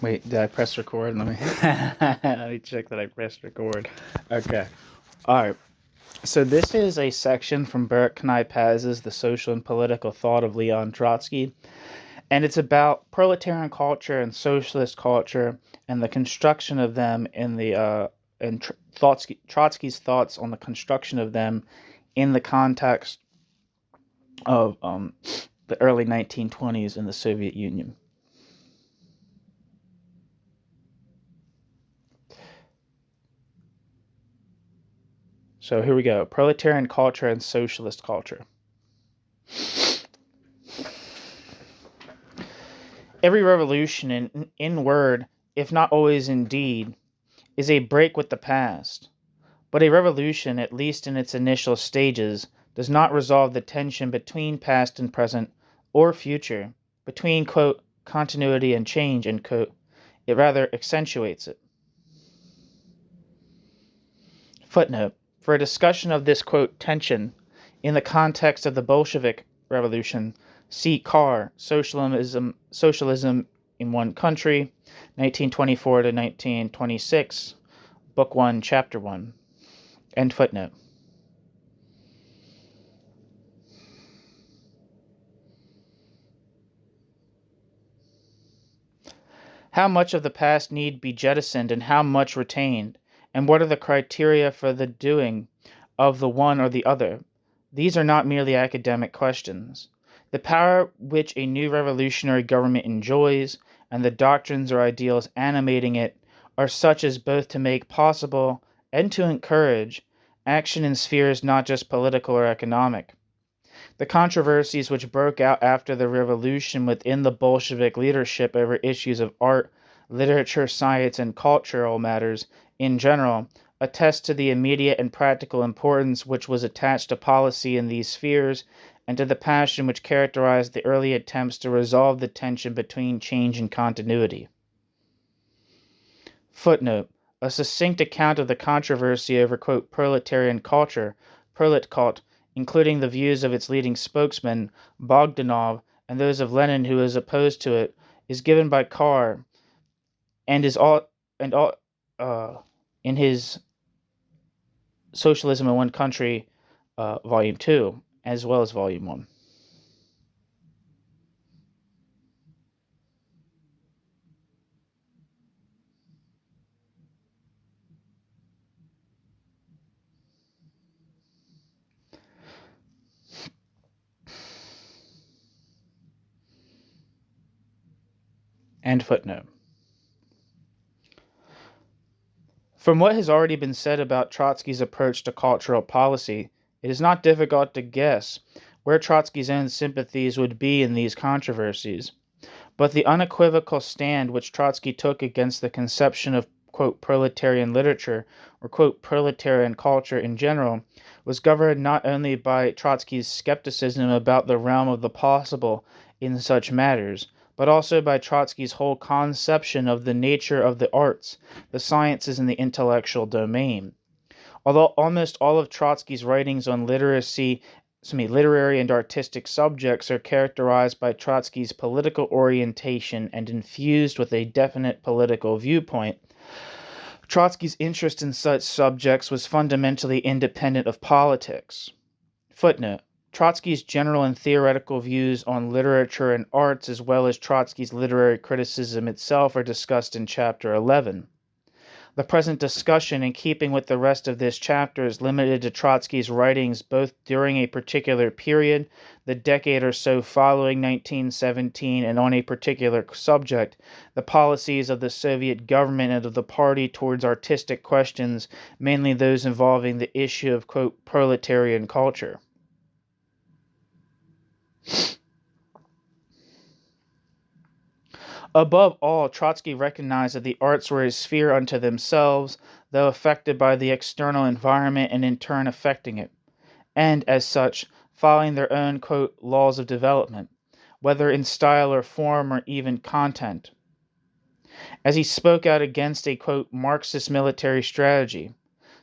Wait, did I press record? Let me check that I pressed record. Okay. All right. So this is a section from Baruch Knei-Paz's The Social and Political Thought of Leon Trotsky, and it's about proletarian culture and socialist culture and the construction of them in the Trotsky's thoughts on the construction of them in the context of the early 1920s in the Soviet Union. So here we go. Proletarian culture and socialist culture. Every revolution, in word, if not always in deed, is a break with the past. But a revolution, at least in its initial stages, does not resolve the tension between past and present, or future, between, quote, continuity and change, end quote. It rather accentuates it. Footnote. For a discussion of this, quote, tension, in the context of the Bolshevik Revolution, see Carr, Socialism in One Country, 1924 to 1926, Book 1, Chapter 1. End footnote. How much of the past need be jettisoned and how much retained? And what are the criteria for the doing of the one or the other? These are not merely academic questions. The power which a new revolutionary government enjoys, and the doctrines or ideals animating it, are such as both to make possible and to encourage action in spheres not just political or economic. The controversies which broke out after the revolution within the Bolshevik leadership over issues of art, literature, science, and cultural matters in general attest to the immediate and practical importance which was attached to policy in these spheres and to the passion which characterized the early attempts to resolve the tension between change and continuity. Footnote. A succinct account of the controversy over, quote, proletarian culture, proletkult, including the views of its leading spokesman, Bogdanov, and those of Lenin who is opposed to it, is given by Carr and in his Socialism in One Country, Volume 2, as well as Volume 1. End footnote. From what has already been said about Trotsky's approach to cultural policy, it is not difficult to guess where Trotsky's own sympathies would be in these controversies. But the unequivocal stand which Trotsky took against the conception of, quote, proletarian literature, or, quote, proletarian culture in general, was governed not only by Trotsky's skepticism about the realm of the possible in such matters, but also by Trotsky's whole conception of the nature of the arts, the sciences, and the intellectual domain. Although almost all of Trotsky's writings on literary and artistic subjects are characterized by Trotsky's political orientation and infused with a definite political viewpoint, Trotsky's interest in such subjects was fundamentally independent of politics. Footnote. Trotsky's general and theoretical views on literature and arts, as well as Trotsky's literary criticism itself, are discussed in Chapter 11. The present discussion, in keeping with the rest of this chapter, is limited to Trotsky's writings both during a particular period, the decade or so following 1917, and on a particular subject, the policies of the Soviet government and of the party towards artistic questions, mainly those involving the issue of, quote, proletarian culture. Above all, Trotsky recognized that the arts were a sphere unto themselves, though affected by the external environment and in turn affecting it, and, as such, following their own, quote, laws of development, whether in style or form or even content. As he spoke out against a, quote, Marxist military strategy,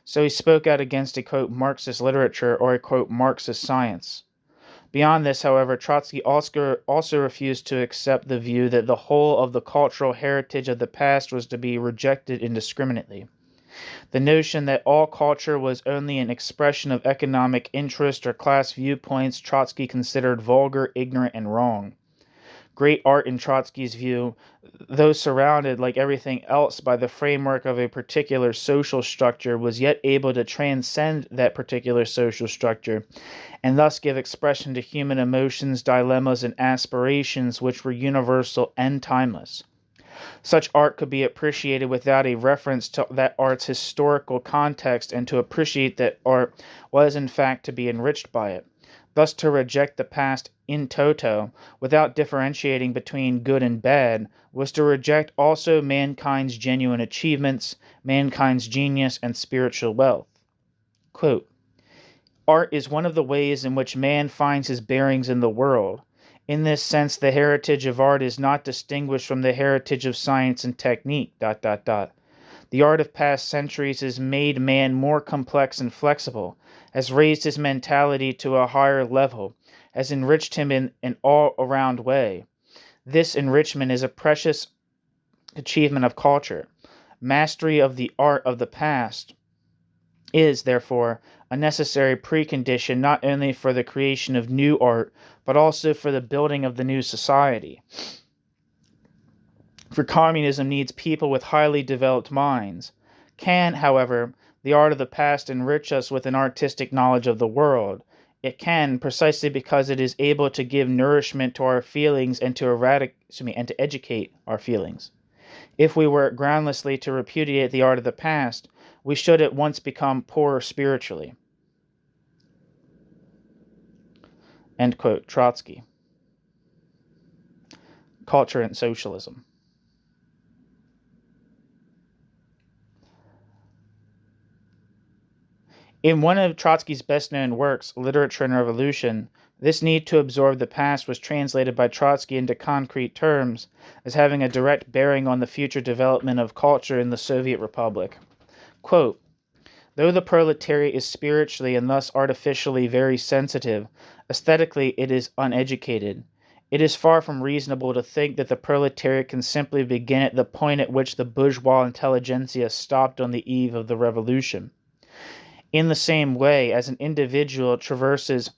so he spoke out against a, quote, Marxist literature or a, quote, Marxist science. Beyond this, however, Trotsky also refused to accept the view that the whole of the cultural heritage of the past was to be rejected indiscriminately. The notion that all culture was only an expression of economic interest or class viewpoints Trotsky considered vulgar, ignorant, and wrong. Great art, in Trotsky's view, though surrounded, like everything else, by the framework of a particular social structure, was yet able to transcend that particular social structure, and thus give expression to human emotions, dilemmas, and aspirations which were universal and timeless. Such art could be appreciated without a reference to that art's historical context, and to appreciate that art was in fact to be enriched by it. Thus, to reject the past in toto, without differentiating between good and bad, was to reject also mankind's genuine achievements, mankind's genius, and spiritual wealth. Quote, "Art is one of the ways in which man finds his bearings in the world. In this sense, the heritage of art is not distinguished from the heritage of science and technique. ... The art of past centuries has made man more complex and flexible, has raised his mentality to a higher level, has enriched him in an all-around way. This enrichment is a precious achievement of culture. Mastery of the art of the past is, therefore, a necessary precondition not only for the creation of new art, but also for the building of the new society. For communism needs people with highly developed minds. Can, however, the art of the past enrich us with an artistic knowledge of the world? It can, precisely because it is able to give nourishment to our feelings and to educate our feelings. If we were groundlessly to repudiate the art of the past, we should at once become poor spiritually." End quote. Trotsky. Culture and Socialism. In one of Trotsky's best-known works, Literature and Revolution, this need to absorb the past was translated by Trotsky into concrete terms as having a direct bearing on the future development of culture in the Soviet Republic. Quote, "Though the proletariat is spiritually and thus artificially very sensitive, aesthetically it is uneducated. It is far from reasonable to think that the proletariat can simply begin at the point at which the bourgeois intelligentsia stopped on the eve of the revolution. In the same way as an individual traverses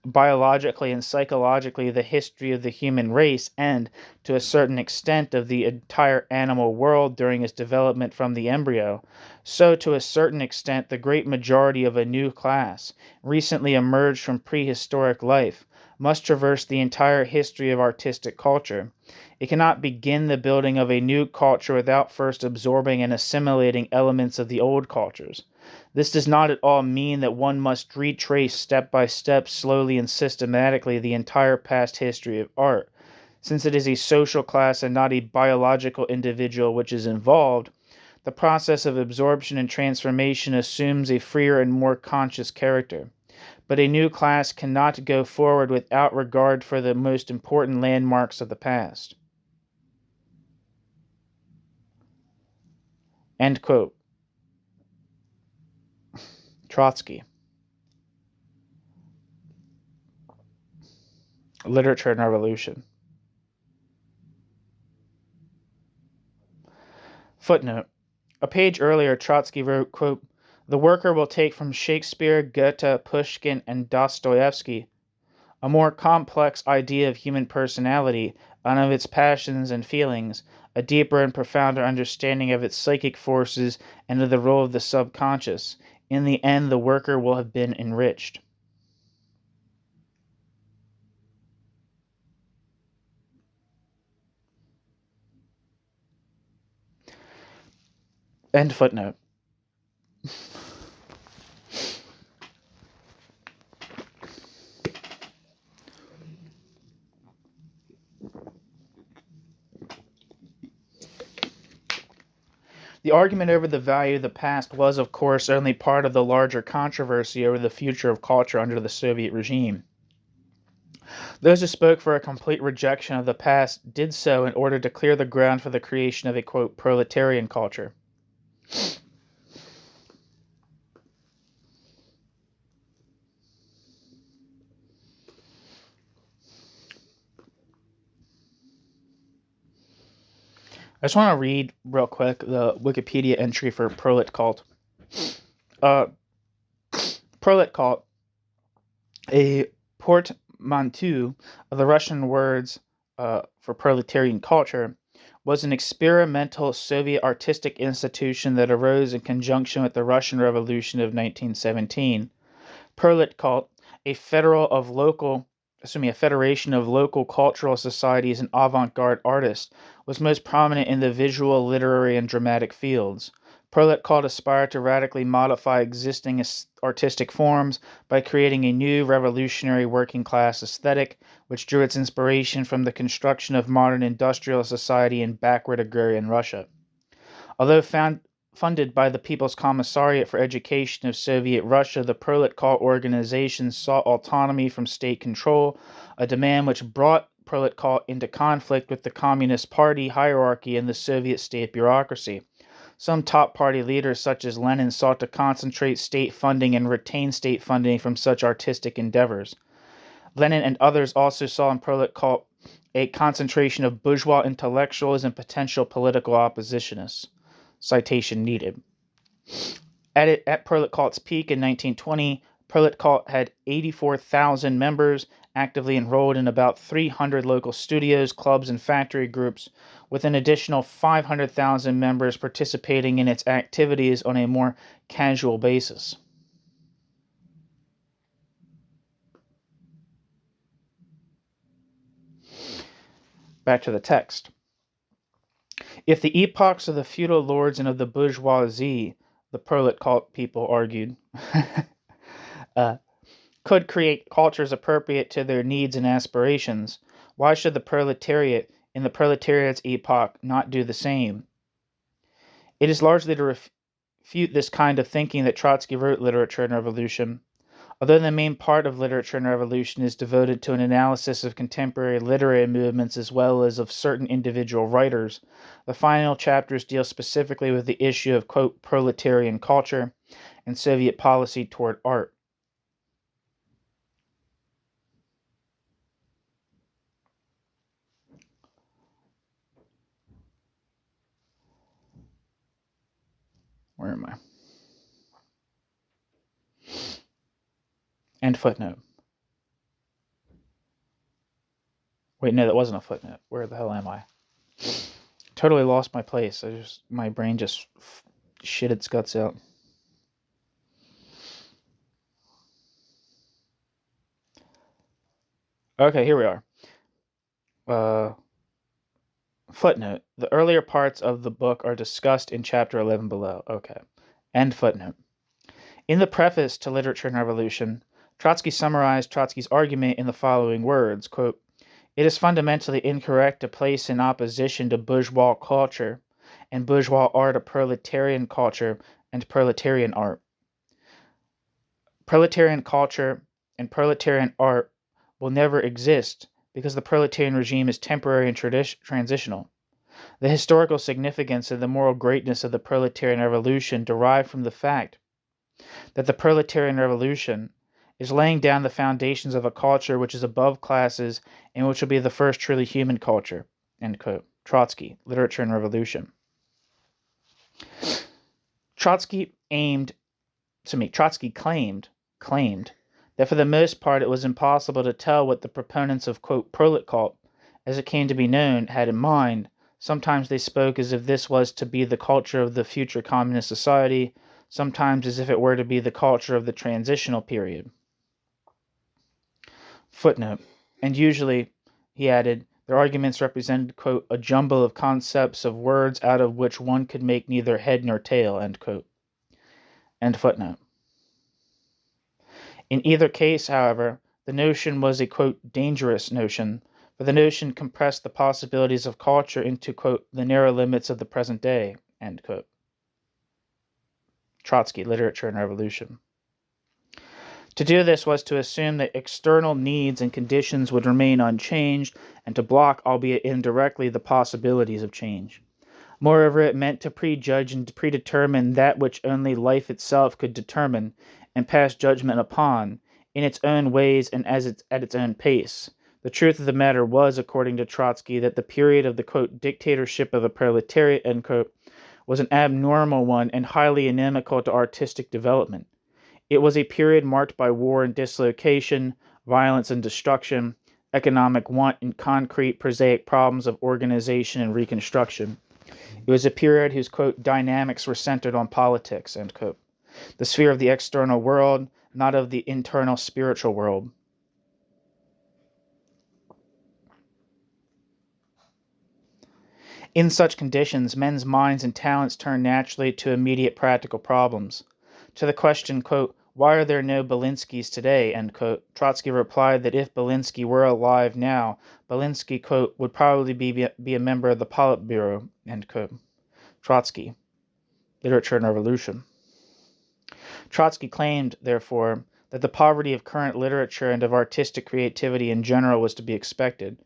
biologically and psychologically the history of the human race and, to a certain extent, of the entire animal world during its development from the embryo, so to a certain extent the great majority of a new class, recently emerged from prehistoric life, must traverse the entire history of artistic culture. It cannot begin the building of a new culture without first absorbing and assimilating elements of the old cultures. This does not at all mean that one must retrace step by step, slowly and systematically, the entire past history of art. Since it is a social class and not a biological individual which is involved, the process of absorption and transformation assumes a freer and more conscious character. But a new class cannot go forward without regard for the most important landmarks of the past." End quote. Trotsky. Literature and Revolution. Footnote. A page earlier, Trotsky wrote, quote, "The worker will take from Shakespeare, Goethe, Pushkin, and Dostoevsky a more complex idea of human personality and of its passions and feelings, a deeper and profounder understanding of its psychic forces and of the role of the subconscious. In the end, the worker will have been enriched." End footnote. The argument over the value of the past was, of course, only part of the larger controversy over the future of culture under the Soviet regime. Those who spoke for a complete rejection of the past did so in order to clear the ground for the creation of a, quote, proletarian culture. I just want to read real quick the Wikipedia entry for prolet cult. Uh, prolet cult, a portmanteau of the Russian words for proletarian culture, was an experimental Soviet artistic institution that arose in conjunction with the Russian Revolution of 1917. Prolet cult, a federation of local cultural societies and avant-garde artists, was most prominent in the visual, literary, and dramatic fields. Prolet cult aspired to radically modify existing artistic forms by creating a new revolutionary working-class aesthetic, which drew its inspiration from the construction of modern industrial society in backward agrarian Russia. Although funded by the People's Commissariat for Education of Soviet Russia, the prolet cult organization sought autonomy from state control, a demand which brought prolet cult into conflict with the Communist Party hierarchy and the Soviet state bureaucracy. Some top party leaders, such as Lenin, sought to concentrate state funding and retain state funding from such artistic endeavors. Lenin and others also saw in prolet cult a concentration of bourgeois intellectuals and potential political oppositionists. Citation needed. At prolet cult's peak in 1920, prolet cult had 84,000 members actively enrolled in about 300 local studios, clubs, and factory groups, with an additional 500,000 members participating in its activities on a more casual basis. Back to the text. If the epochs of the feudal lords and of the bourgeoisie, the prolet cult people argued, could create cultures appropriate to their needs and aspirations, why should the proletariat in the proletariat's epoch not do the same? It is largely to refute this kind of thinking that Trotsky wrote Literature and Revolution. Although the main part of Literature and Revolution is devoted to an analysis of contemporary literary movements as well as of certain individual writers, the final chapters deal specifically with the issue of, quote, proletarian culture and Soviet policy toward art. Where am I? End footnote. Wait, no, that wasn't a footnote. Where the hell am I? Totally lost my place. My brain just shit its guts out. Okay, here we are. Footnote. The earlier parts of the book are discussed in chapter 11 below. Okay. End footnote. In the preface to Literature and Revolution, Trotsky summarized Trotsky's argument in the following words, quote, "It is fundamentally incorrect to place in opposition to bourgeois culture and bourgeois art a proletarian culture and proletarian art. Proletarian culture and proletarian art will never exist because the proletarian regime is temporary and transitional. The historical significance and the moral greatness of the proletarian revolution derive from the fact that the proletarian revolution is laying down the foundations of a culture which is above classes and which will be the first truly human culture." End quote. Trotsky, Literature and Revolution. Trotsky claimed that for the most part it was impossible to tell what the proponents of, quote, prolet cult, as it came to be known, had in mind. Sometimes they spoke as if this was to be the culture of the future communist society, sometimes as if it were to be the culture of the transitional period. Footnote. And usually, he added, their arguments represented, quote, a jumble of concepts of words out of which one could make neither head nor tail, end quote. End footnote. In either case, however, the notion was a, quote, dangerous notion, for the notion compressed the possibilities of culture into, quote, the narrow limits of the present day, end quote. Trotsky, Literature and Revolution. To do this was to assume that external needs and conditions would remain unchanged and to block, albeit indirectly, the possibilities of change. Moreover, it meant to prejudge and predetermine that which only life itself could determine and pass judgment upon, in its own ways and at its own pace, The truth of the matter was, according to Trotsky, that the period of the, quote, dictatorship of the proletariat, end quote, was an abnormal one and highly inimical to artistic development. It was a period marked by war and dislocation, violence and destruction, economic want, and concrete, prosaic problems of organization and reconstruction. It was a period whose, quote, dynamics were centered on politics, end quote, the sphere of the external world, not of the internal spiritual world. In such conditions, men's minds and talents turn naturally to immediate practical problems. To the question, quote, why are there no Belinskys today, end quote, Trotsky replied that if Belinsky were alive now, Belinsky, quote, would probably be a member of the Politburo, end quote. Trotsky, Literature and Revolution. Trotsky claimed, therefore, that the poverty of current literature and of artistic creativity in general was to be expected.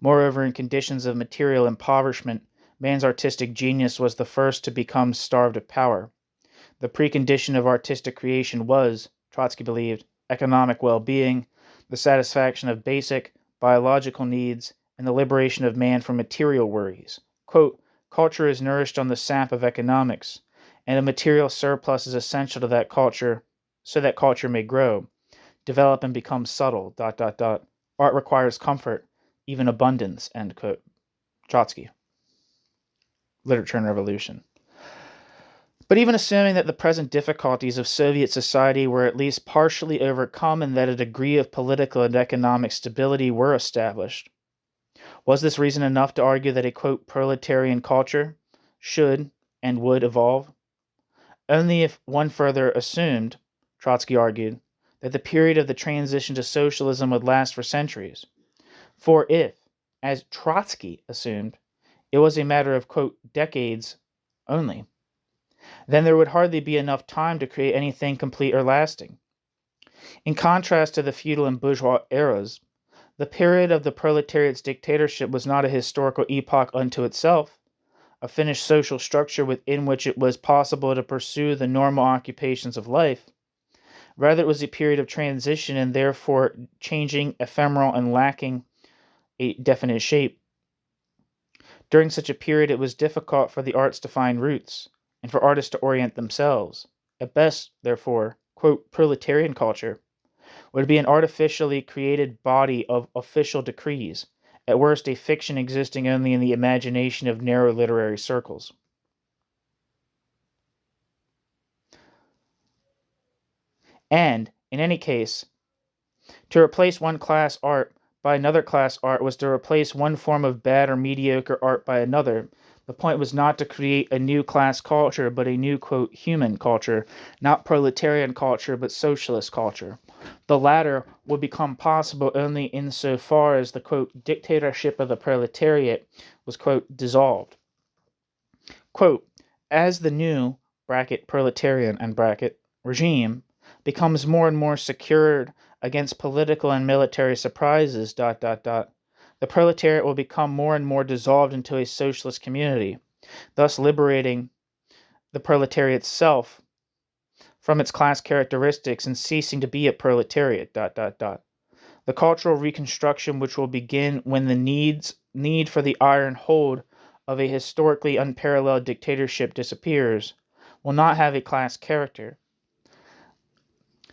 Moreover, in conditions of material impoverishment, man's artistic genius was the first to become starved of power. The precondition of artistic creation was, Trotsky believed, economic well-being, the satisfaction of basic, biological needs, and the liberation of man from material worries. Quote, culture is nourished on the sap of economics, and a material surplus is essential to that culture, so that culture may grow, develop, and become subtle, ... Art requires comfort, even abundance, end quote. Trotsky, Literature and Revolution. But even assuming that the present difficulties of Soviet society were at least partially overcome and that a degree of political and economic stability were established, was this reason enough to argue that a, quote, proletarian culture should and would evolve? Only if one further assumed, Trotsky argued, that the period of the transition to socialism would last for centuries. For if, as Trotsky assumed, it was a matter of, quote, decades only, then there would hardly be enough time to create anything complete or lasting. In contrast to the feudal and bourgeois eras, the period of the proletariat's dictatorship was not a historical epoch unto itself, a finished social structure within which it was possible to pursue the normal occupations of life. Rather, it was a period of transition and therefore changing, ephemeral, and lacking a definite shape. During such a period, it was difficult for the arts to find roots, and for artists to orient themselves. At best, therefore, quote, proletarian culture would be an artificially created body of official decrees, at worst a fiction existing only in the imagination of narrow literary circles. And, in any case, to replace one class art by another class art was to replace one form of bad or mediocre art by another. The point was not to create a new class culture, but a new, quote, human culture, not proletarian culture, but socialist culture. The latter would become possible only insofar as the, quote, dictatorship of the proletariat was, quote, dissolved. Quote, as the new, proletarian, regime becomes more and more secured against political and military surprises, ... the proletariat will become more and more dissolved into a socialist community, thus liberating the proletariat itself from its class characteristics and ceasing to be a proletariat, ... The cultural reconstruction which will begin when the need for the iron hold of a historically unparalleled dictatorship disappears will not have a class character.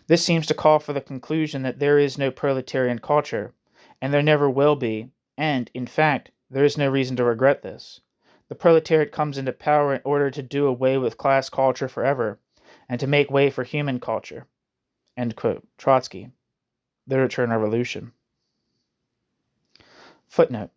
This seems to call for the conclusion that there is no proletarian culture, and there never will be, and, in fact, there is no reason to regret this. The proletariat comes into power in order to do away with class culture forever, and to make way for human culture. End quote. Trotsky, Literature and Revolution. Footnote.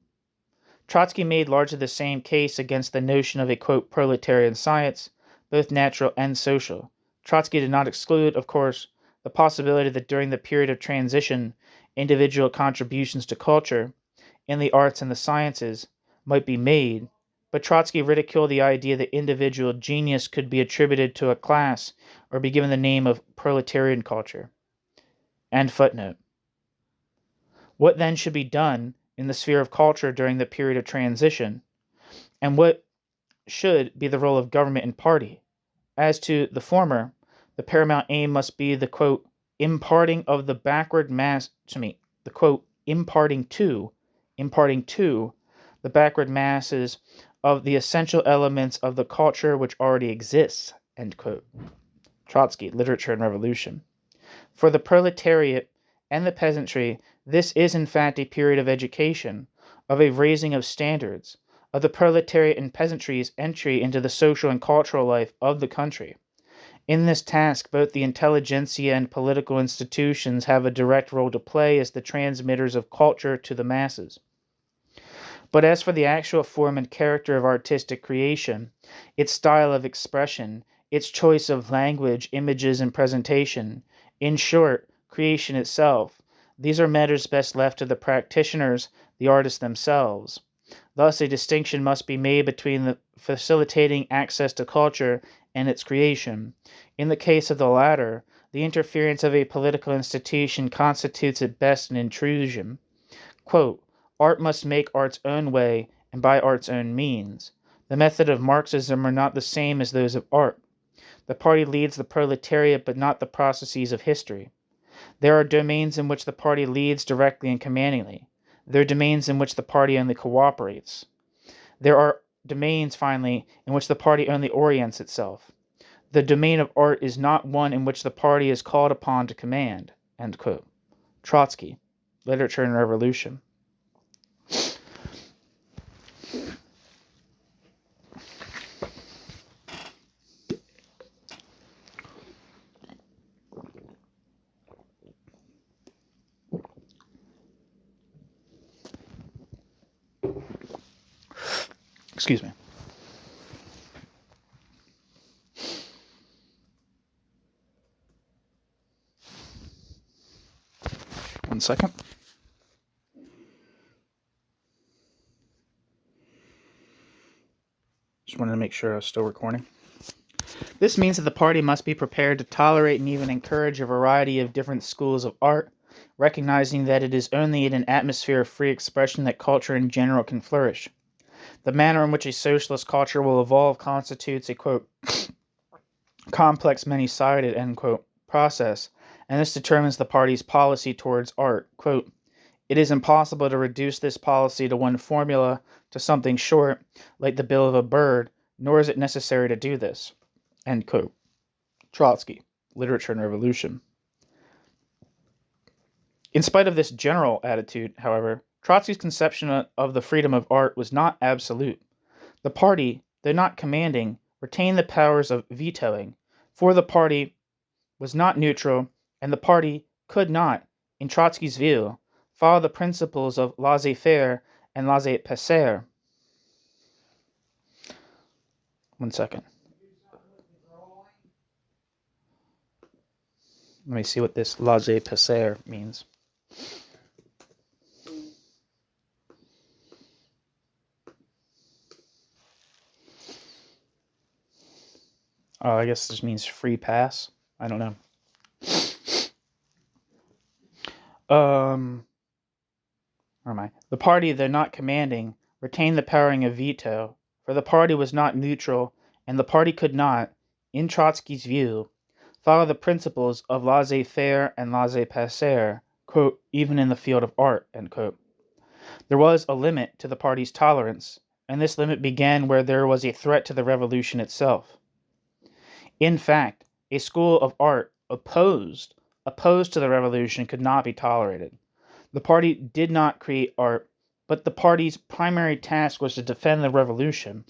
Trotsky made largely the same case against the notion of a, quote, proletarian science, both natural and social. Trotsky did not exclude, of course, the possibility that during the period of transition, individual contributions to culture, in the arts and the sciences, might be made, but Trotsky ridiculed the idea that individual genius could be attributed to a class or be given the name of proletarian culture. End footnote. What then should be done in the sphere of culture during the period of transition, and what should be the role of government and party? As to the former, the paramount aim must be the, quote, imparting of the backward mass, the, quote, imparting to the backward masses of the essential elements of the culture which already exists, end quote. Trotsky, Literature and Revolution. For the proletariat and the peasantry, this is in fact a period of education, of a raising of standards, of the proletariat and peasantry's entry into the social and cultural life of the country. In this task, both the intelligentsia and political institutions have a direct role to play as the transmitters of culture to the masses. But as for the actual form and character of artistic creation, its style of expression, its choice of language, images, and presentation, in short, creation itself, these are matters best left to the practitioners, the artists themselves. Thus, a distinction must be made between the facilitating access to culture and its creation. In the case of the latter, the interference of a political institution constitutes at best an intrusion. Quote, art must make art's own way and by art's own means. The method of Marxism are not the same as those of art. The party leads the proletariat but not the processes of history. There are domains in which the party leads directly and commandingly. There are domains in which the party only cooperates. There are domains, finally, in which the party only orients itself. The domain of art is not one in which the party is called upon to command, end quote. Trotsky, Literature and Revolution. Excuse me. One second. Just wanted to make sure I was still recording. This means that the party must be prepared to tolerate and even encourage a variety of different schools of art, recognizing that it is only in an atmosphere of free expression that culture in general can flourish. The manner in which a socialist culture will evolve constitutes a, quote, complex, many-sided, end quote, process, and this determines the party's policy towards art. Quote, it is impossible to reduce this policy to one formula, to something short, like the bill of a bird, nor is it necessary to do this. End quote. Trotsky, Literature and Revolution. In spite of this general attitude, however, Trotsky's conception of the freedom of art was not absolute. The party, though not commanding, retained the powers of vetoing, for the party was not neutral, and the party could not, in Trotsky's view, follow the principles of laissez-faire and laissez-passer. One second. Let me see what this laissez-passer means. I guess this means free pass. I don't know. Where am I? The party, though not commanding, retained the power of veto, for the party was not neutral, and the party could not, in Trotsky's view, follow the principles of laissez-faire and laissez-passer, quote, even in the field of art, end quote. There was a limit to the party's tolerance, and this limit began where there was a threat to the revolution itself. In fact, a school of art opposed to the revolution could not be tolerated. The party did not create art, but the party's primary task was to defend the revolution.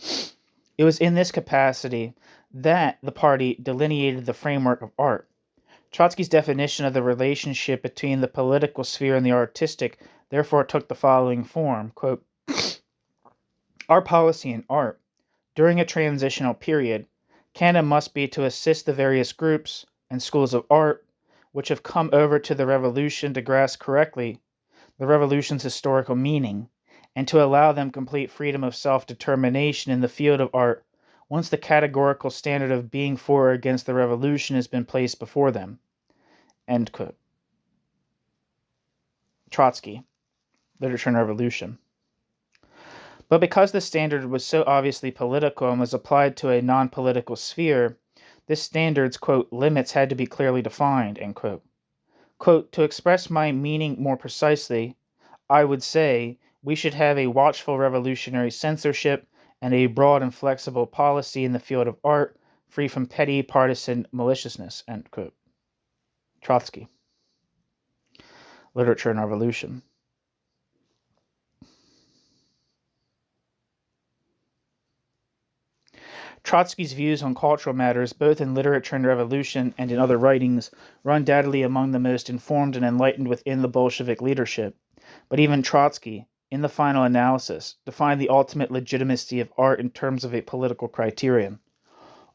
It was in this capacity that the party delineated the framework of art. Trotsky's definition of the relationship between the political sphere and the artistic therefore took the following form, quote, our policy in art, during a transitional period, can and must be to assist the various groups and schools of art which have come over to the revolution to grasp correctly the revolution's historical meaning, and to allow them complete freedom of self-determination in the field of art once the categorical standard of being for or against the revolution has been placed before them. End quote. Trotsky, Literature and Revolution. But because the standard was so obviously political and was applied to a non-political sphere, this standard's, quote, limits had to be clearly defined, end quote. Quote, to express my meaning more precisely, I would say we should have a watchful revolutionary censorship and a broad and flexible policy in the field of art, free from petty partisan maliciousness. End quote. Trotsky. Literature and Revolution. Trotsky's views on cultural matters, both in Literature and Revolution and in other writings, were undoubtedly among the most informed and enlightened within the Bolshevik leadership. But even Trotsky, in the final analysis, defined the ultimate legitimacy of art in terms of a political criterion.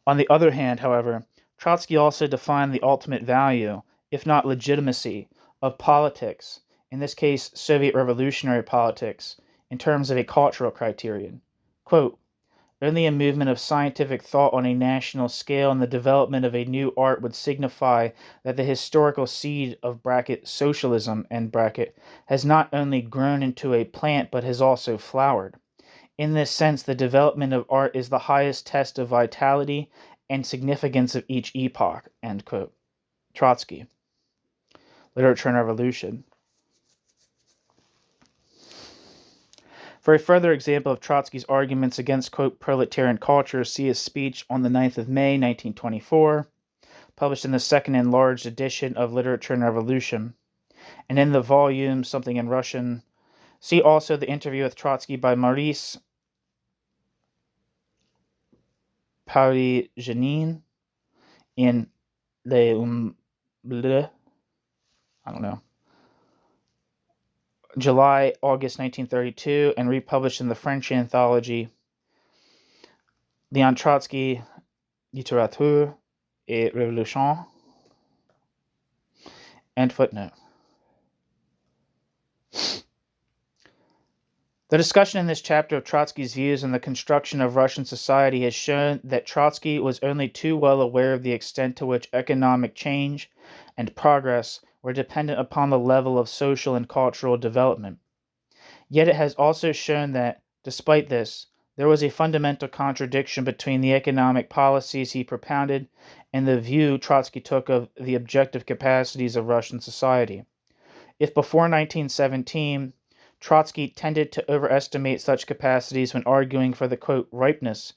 On the other hand, however, Trotsky also defined the ultimate value, if not legitimacy, of politics, in this case Soviet revolutionary politics, in terms of a cultural criterion. Quote, only a movement of scientific thought on a national scale and the development of a new art would signify that the historical seed of socialism has not only grown into a plant but has also flowered. In this sense, the development of art is the highest test of vitality and significance of each epoch. End quote. Trotsky. Literature and Revolution. For a further example of Trotsky's arguments against, quote, proletarian culture, see his speech on the 9th of May, 1924, published in the second enlarged edition of Literature and Revolution, and in the volume Something in Russian. See also the interview with Trotsky by Maurice Paris-Janin in July, August 1932, and republished in the French anthology Léon Trotsky, Littérature et Révolution. End footnote. The discussion in this chapter of Trotsky's views on the construction of Russian society has shown that Trotsky was only too well aware of the extent to which economic change and progress were dependent upon the level of social and cultural development. Yet it has also shown that, despite this, there was a fundamental contradiction between the economic policies he propounded and the view Trotsky took of the objective capacities of Russian society. If before 1917, Trotsky tended to overestimate such capacities when arguing for the, quote, ripeness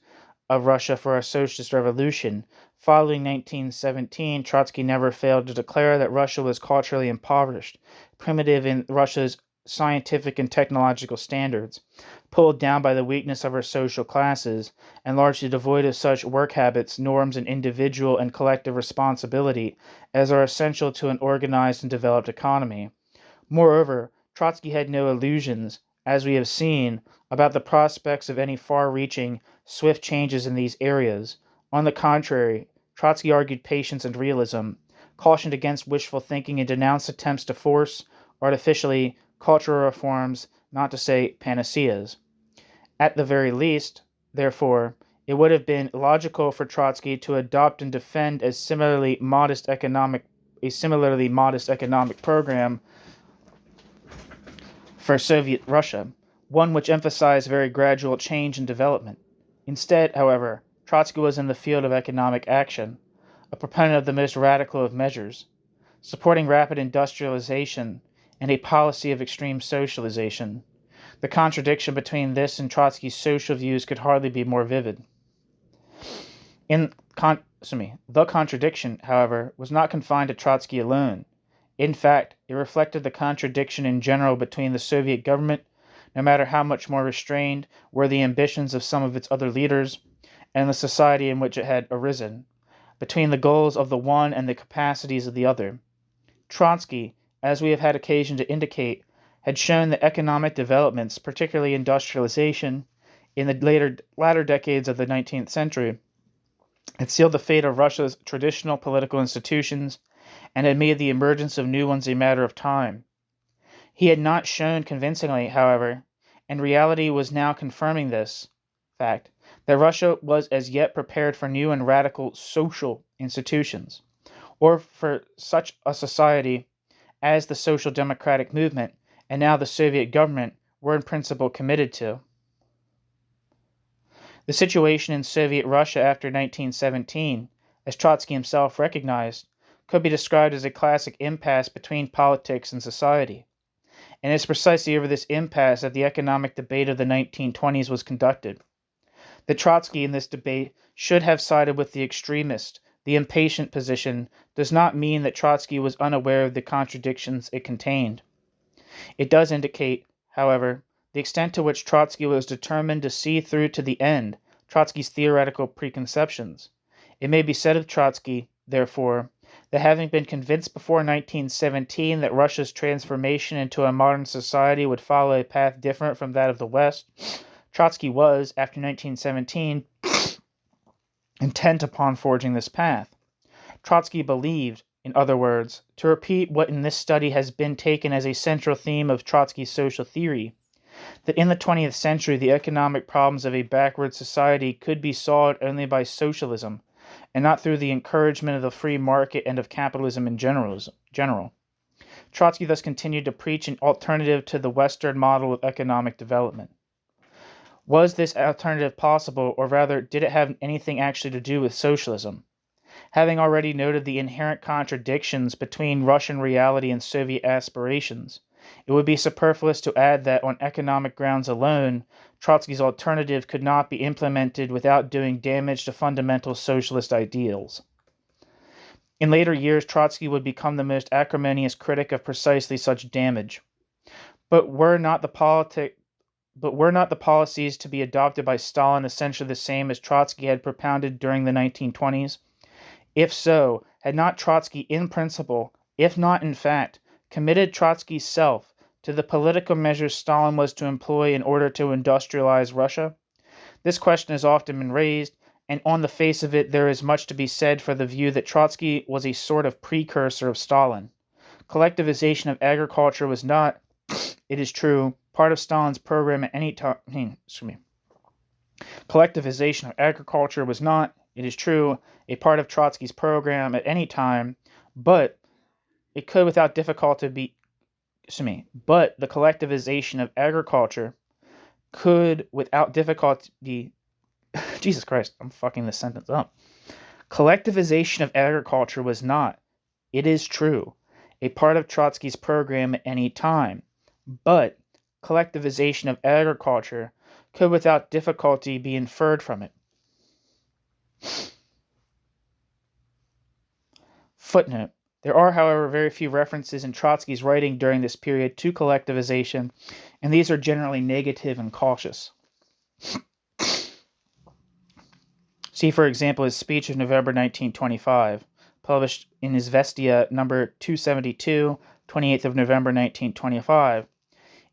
of Russia for a socialist revolution, following 1917, Trotsky never failed to declare that Russia was culturally impoverished, primitive in Russia's scientific and technological standards, pulled down by the weakness of her social classes, and largely devoid of such work habits, norms, and individual and collective responsibility as are essential to an organized and developed economy. Moreover, Trotsky had no illusions, as we have seen, about the prospects of any far-reaching, swift changes in these areas. On the contrary, Trotsky argued patience and realism, cautioned against wishful thinking, and denounced attempts to force, artificially, cultural reforms, not to say panaceas. At the very least, therefore, it would have been logical for Trotsky to adopt and defend a similarly modest economic program for Soviet Russia, one which emphasized very gradual change and development. Instead, however, Trotsky was in the field of economic action, a proponent of the most radical of measures, supporting rapid industrialization and a policy of extreme socialization. The contradiction between this and Trotsky's social views could hardly be more vivid. The contradiction, however, was not confined to Trotsky alone. In fact, it reflected the contradiction in general between the Soviet government, no matter how much more restrained were the ambitions of some of its other leaders, and the society in which it had arisen, between the goals of the one and the capacities of the other. Trotsky, as we have had occasion to indicate, had shown that economic developments, particularly industrialization, in the latter decades of the 19th century, had sealed the fate of Russia's traditional political institutions and had made the emergence of new ones a matter of time. He had not shown convincingly, however, and reality was now confirming this fact, that Russia was as yet prepared for new and radical social institutions, or for such a society as the social democratic movement and now the Soviet government were in principle committed to. The situation in Soviet Russia after 1917, as Trotsky himself recognized, could be described as a classic impasse between politics and society. and it's precisely over this impasse that the economic debate of the 1920s was conducted. That Trotsky in this debate should have sided with the extremist, the impatient position does not mean that Trotsky was unaware of the contradictions it contained. It does indicate, however, the extent to which Trotsky was determined to see through to the end Trotsky's theoretical preconceptions. It may be said of Trotsky, therefore, that having been convinced before 1917 that Russia's transformation into a modern society would follow a path different from that of the West, Trotsky was, after 1917, intent upon forging this path. Trotsky believed, in other words, to repeat what in this study has been taken as a central theme of Trotsky's social theory, that in the 20th century the economic problems of a backward society could be solved only by socialism, and not through the encouragement of the free market and of capitalism in general. Trotsky thus continued to preach an alternative to the Western model of economic development. Was this alternative possible, or rather, did it have anything actually to do with socialism? Having already noted the inherent contradictions between Russian reality and Soviet aspirations, it would be superfluous to add that on economic grounds alone, Trotsky's alternative could not be implemented without doing damage to fundamental socialist ideals. In later years, Trotsky would become the most acrimonious critic of precisely such damage. But were not the policies to be adopted by Stalin essentially the same as Trotsky had propounded during the 1920s? If so, had not Trotsky in principle, if not in fact, committed Trotsky's self to the political measures Stalin was to employ in order to industrialize Russia? This question has often been raised, and on the face of it there is much to be said for the view that Trotsky was a sort of precursor of Stalin. Collectivization of agriculture was not, it is true, part of Stalin's program at any time. Collectivization of agriculture was not, it is true, a part of Trotsky's program at any time, but it could without difficulty be, but the collectivization of agriculture could without difficulty be, Jesus Christ, I'm fucking this sentence up. Collectivization of agriculture was not, it is true, a part of Trotsky's program at any time, but collectivization of agriculture could without difficulty be inferred from it. Footnote. There are, however, very few references in Trotsky's writing during this period to collectivization, and these are generally negative and cautious. See, for example, his speech of November 1925, published in Izvestia number 272, 28th of November 1925.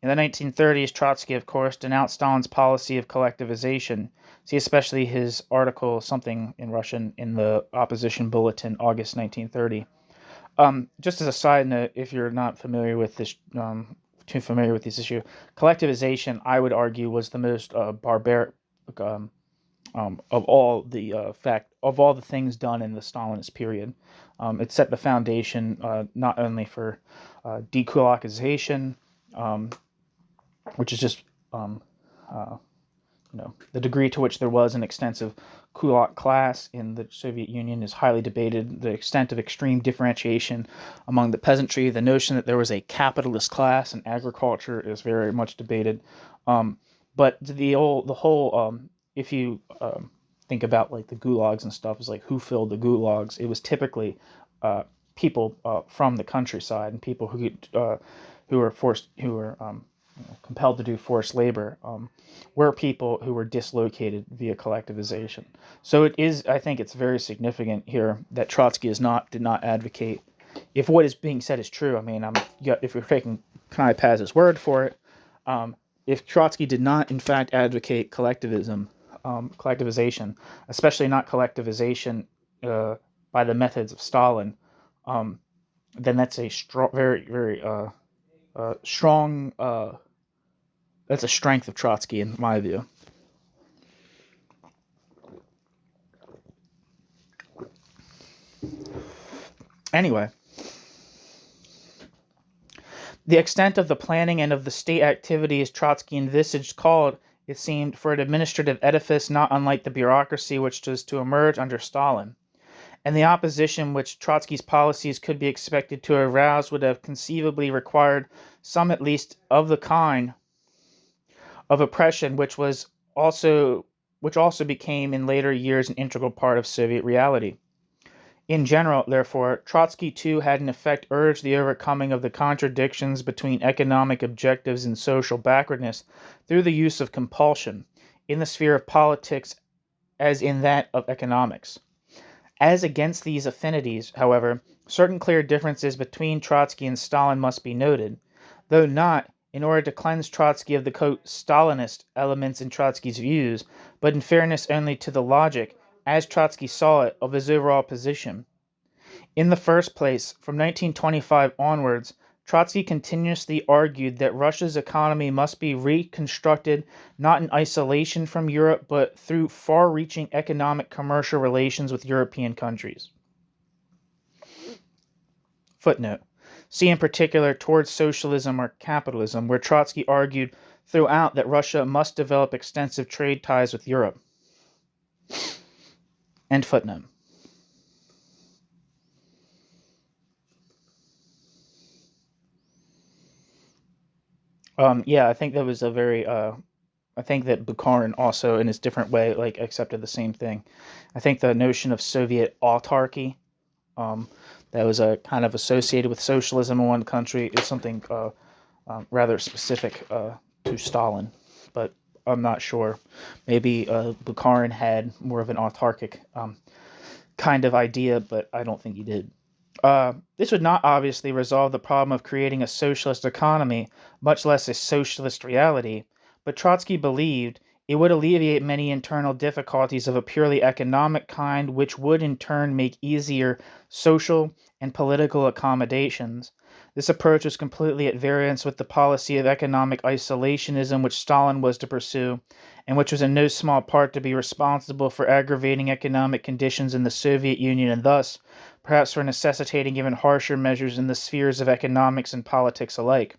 In the 1930s, Trotsky, of course, denounced Stalin's policy of collectivization. See especially his article, something in Russian, in the Opposition Bulletin, August 1930. Just as a side note, if you're not familiar with this, too familiar with this issue, collectivization, I would argue, was the most barbaric of all the things done in the Stalinist period. It set the foundation not only for dekulakization, which is just the degree to which there was an extensive kulak class in the Soviet Union is highly debated. The extent of extreme differentiation among the peasantry, the notion that there was a capitalist class in agriculture is very much debated. But the whole if you think about like the gulags and stuff, is like who filled the gulags. It was typically people from the countryside and people who were compelled to do forced labor, were people who were dislocated via collectivization. So it is, I think it's very significant here that Trotsky did not advocate, if what is being said is true, I mean, if you're taking Knei-Paz's word for it, if Trotsky did not in fact advocate collectivization, especially not collectivization by the methods of Stalin, then that's a very, very strong, that's a strength of Trotsky in my view. Anyway, the extent of the planning and of the state activities Trotsky envisaged called, it seemed, for an administrative edifice not unlike the bureaucracy which was to emerge under Stalin. and the opposition which Trotsky's policies could be expected to arouse would have conceivably required some at least of the kind of oppression which also became in later years an integral part of Soviet reality. In general, therefore, Trotsky too had in effect urged the overcoming of the contradictions between economic objectives and social backwardness through the use of compulsion, in the sphere of politics as in that of economics. As against these affinities, however, certain clear differences between Trotsky and Stalin must be noted, though not in order to cleanse Trotsky of the Stalinist elements in Trotsky's views, but in fairness only to the logic, as Trotsky saw it, of his overall position. In the first place, from 1925 onwards, Trotsky continuously argued that Russia's economy must be reconstructed not in isolation from Europe, but through far-reaching economic commercial relations with European countries. Footnote. See in particular Towards Socialism or Capitalism, where Trotsky argued throughout that Russia must develop extensive trade ties with Europe. End footnote. I think that was a very, I think that Bukharin also, in his different way, accepted the same thing. I think the notion of Soviet autarky, that was kind of associated with socialism in one country, is something rather specific to Stalin, but I'm not sure. Maybe Bukharin had more of an autarkic kind of idea, but I don't think he did. This would not obviously resolve the problem of creating a socialist economy, much less a socialist reality, but Trotsky believed it would alleviate many internal difficulties of a purely economic kind, which would in turn make easier social and political accommodations. This approach was completely at variance with the policy of economic isolationism which Stalin was to pursue, and which was in no small part to be responsible for aggravating economic conditions in the Soviet Union and thus, perhaps for necessitating even harsher measures in the spheres of economics and politics alike.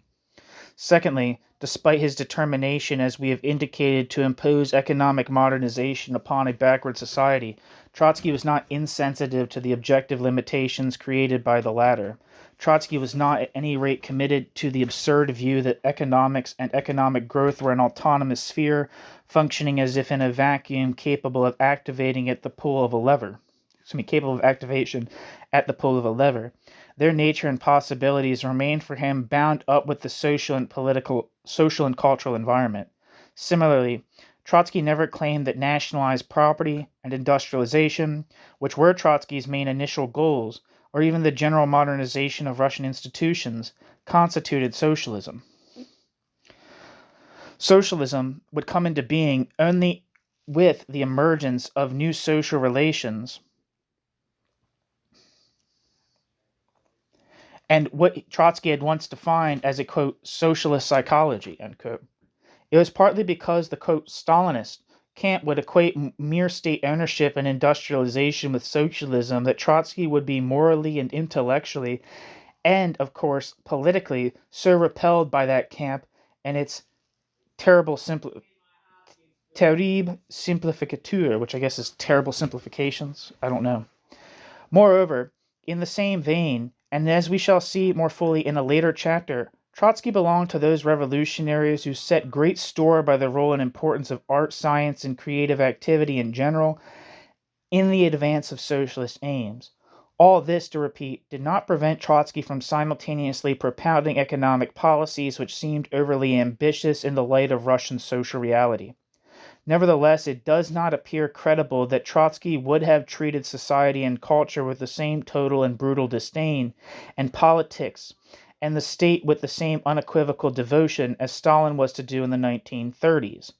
Secondly, despite his determination, as we have indicated, to impose economic modernization upon a backward society, Trotsky was not insensitive to the objective limitations created by the latter. Trotsky was not at any rate committed to the absurd view that economics and economic growth were an autonomous sphere, functioning as if in a vacuum, capable of activating at the pull of a lever. Capable of activation at the pull of a lever. Their nature and possibilities remained for him bound up with the social and cultural environment. Similarly, Trotsky never claimed that nationalized property and industrialization, which were Trotsky's main initial goals, or even the general modernization of Russian institutions, constituted socialism. Socialism would come into being only with the emergence of new social relations and what Trotsky had once defined as a, quote, socialist psychology, end quote. It was partly because the, quote, Stalinist camp would equate mere state ownership and industrialization with socialism that Trotsky would be morally and intellectually, and, of course, politically, so repelled by that camp and its terrible simplificature, which I guess is terrible simplifications. I don't know. Moreover, in the same vein, and as we shall see more fully in a later chapter, Trotsky belonged to those revolutionaries who set great store by the role and importance of art, science, and creative activity in general in the advance of socialist aims. All this, to repeat, did not prevent Trotsky from simultaneously propounding economic policies which seemed overly ambitious in the light of Russian social reality. Nevertheless, it does not appear credible that Trotsky would have treated society and culture with the same total and brutal disdain, and politics and the state with the same unequivocal devotion as Stalin was to do in the 1930s.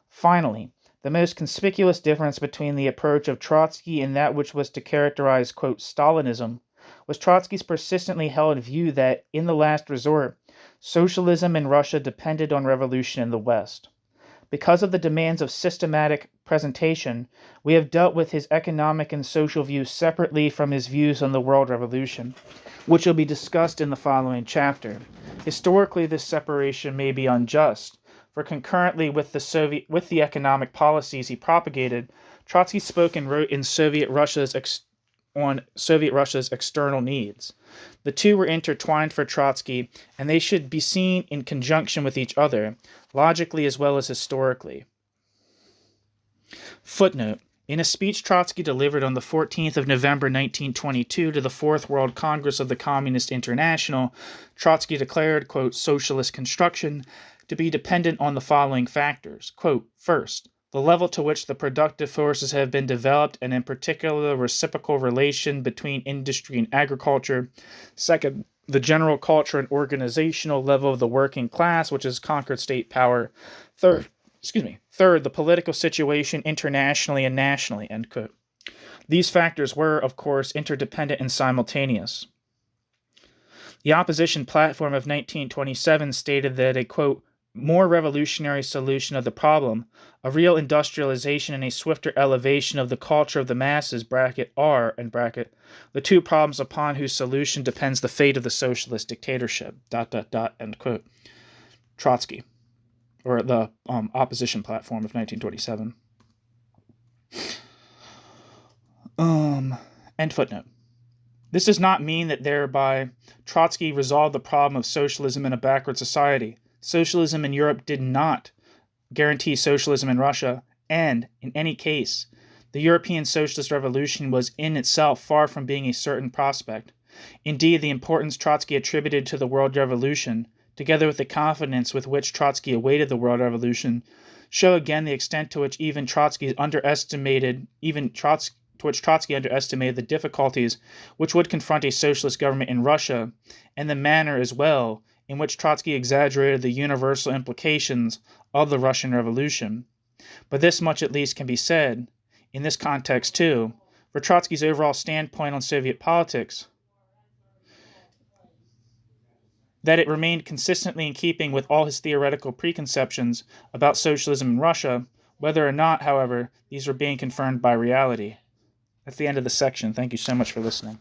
Finally, the most conspicuous difference between the approach of Trotsky and that which was to characterize, quote, Stalinism, was Trotsky's persistently held view that, in the last resort, socialism in Russia depended on revolution in the West. Because of the demands of systematic presentation, we have dealt with his economic and social views separately from his views on the world revolution, which will be discussed in the following chapter. Historically, this separation may be unjust, for concurrently with the economic policies he propagated, Trotsky spoke and wrote in Soviet Russia's on Soviet Russia's external needs. The two were intertwined for Trotsky, and they should be seen in conjunction with each other, logically as well as historically. Footnote. In a speech Trotsky delivered on the 14th of November 1922 to the Fourth World Congress of the Communist International, Trotsky declared, quote, socialist construction to be dependent on the following factors. Quote, first, the level to which the productive forces have been developed, and in particular the reciprocal relation between industry and agriculture. Second, the general culture and organizational level of the working class, which has conquered state power. Third, the political situation internationally and nationally, end quote. These factors were, of course, interdependent and simultaneous. The opposition platform of 1927 stated that a, quote, more revolutionary solution of the problem, a real industrialization and a swifter elevation of the culture of the masses, bracket, are, end bracket, the two problems upon whose solution depends the fate of the socialist dictatorship, end quote. Trotsky, or the opposition platform of 1927. End footnote. This does not mean that thereby Trotsky resolved the problem of socialism in a backward society. Socialism in Europe did not guarantee socialism in Russia, and, in any case, the European Socialist Revolution was in itself far from being a certain prospect. Indeed, the importance Trotsky attributed to the World Revolution, together with the confidence with which Trotsky awaited the World Revolution, show again the extent to which Trotsky underestimated the difficulties which would confront a socialist government in Russia, and the manner as well in which Trotsky exaggerated the universal implications of the Russian Revolution. But this much at least can be said, in this context too, for Trotsky's overall standpoint on Soviet politics, that it remained consistently in keeping with all his theoretical preconceptions about socialism in Russia, whether or not, however, these were being confirmed by reality. That's the end of the section. Thank you so much for listening.